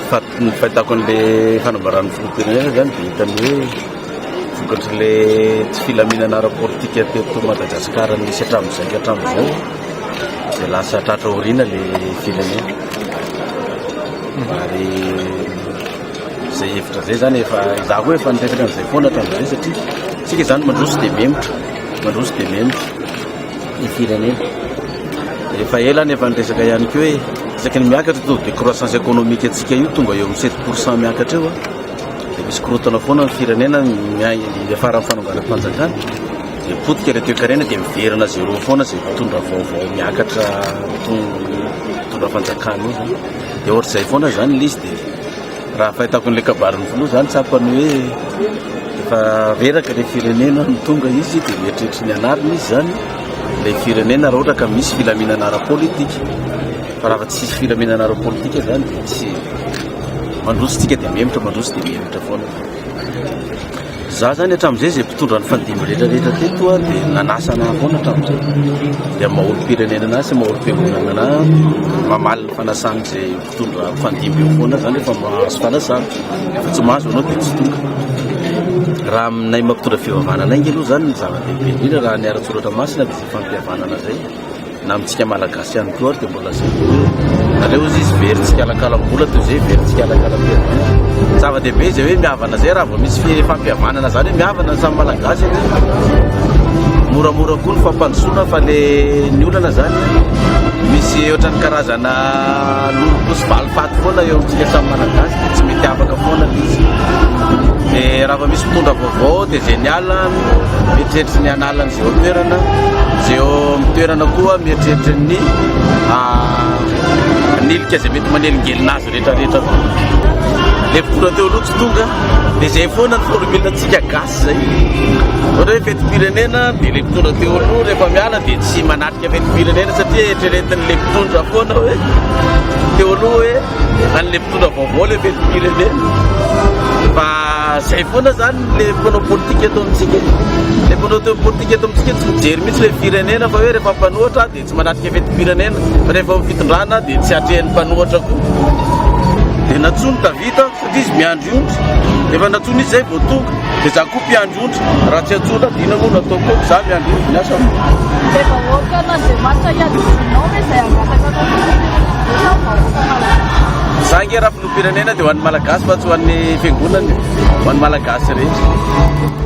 fahitako an'le fanambaran'ny filoham-pirenena zany dia hitany hoe vokatry'le tsy filaminana ara-politika teto Madagasikara nisy hatramin'izay hatramin'izao dia lasa tratra aoriana le firenena ary zay hevitra zay zany efa izaho koa efa nitresaka an'izay foana hatramin'izay satria tsika zany mandroso dia memotra ny firenena rehefa ela nefa niresaka ihany koa hoe isaky ny miakatra to de croissance économique atsika io tonga eo amin'ny 7% miakatra eo dia misy korotana foana ny firenena afara amin'ny fanonganam-panjakana dia potika le toe-karena dia miverina 0 foana zay mitondra vaovao miakatra mitondra fanjakana io zany dia ohatr'izay foana zany lizy dia raha fahitako n'le kabarin'ny filoha zany tsapany hoe efa reraka le firenena ny tonga izy dia mieritreritra ny anariny izy zany le firenena raha ohatra ka misy filaminana ara-politika fa raha fa tsy sisy filaminana ara-politika zany dia tsy mandrosotsika dia mihemotra foana za zany hatramin'izay zay mpitondra ny fandimby rehetrarehetra teto a dia nanasana foana hatramin'izay dia maolo-pirenena anazy sy maolo-piangonana na mamaly ny fanasany zay mpitondra fandimby eo foana zany efa mahazo fanasana efa tsy mahazo anao dia tsy tonga raha aminay mampitondra fivavahana anaingy aloha zany ny zava-dehibe indrindra raha ny ara-tsoratra masina dia zay fampihavanana zay na amintsika malagasy ihany koa ary dia mbola zay nareo izy izy veritsika alakalam-bola toy zay veritsika alakalam-bola zava-dehibe zay hoe mihavana zay raha vao misy fampihavanana zany hoe mihavana ny samy malagasy moramora koa ny fampandrosoana fa le ny olana zany misy ohatrany karazana lolo-posy valifaty foana eo amintsika samy malagasy dia tsy mety afaka foana izy dia raha fa misy mpitondra vaovao dia zay niala mieritreritra ny analany zay eo toerana zay eo mitoerana koa mieritreritra ny nilika zay mety manelingelinazy rehetrarehetra le mpitondra teo aloha tsy tonga dia zay foana ny formule antsika gasy zay ohatra hoe fetim-pirenena dia le mpitondra teo aloha rehefa miala dia tsy manatrika fetim-pirenena satria eritreretin'le mpitondra foana hoe teo aloha hoe an'le mpitondra vaovao le fetim-pirenena fa zay foana zany le mpanao politika eto amintsika le mpanao teo politika eto amintsika tsy mijery mihitsy le firenena fa hoe rehefa mpanohatra dia tsy manatrika fetim-pirenena fa rehefa fitondrana dia tsy atrehan'ny mpanohatra koa dia natsony tavita satria izy miandro ondry rehefa natsony izy zay vao tonga dia za koa mpiandro ondry raha tsy atsona dina moa nataoko za miandro ondry miasa za nge raha filoham-pirenena dia ho an'ny malagasy fa tsy ho an'ny fiangonana ho an'ny malagasy rehetra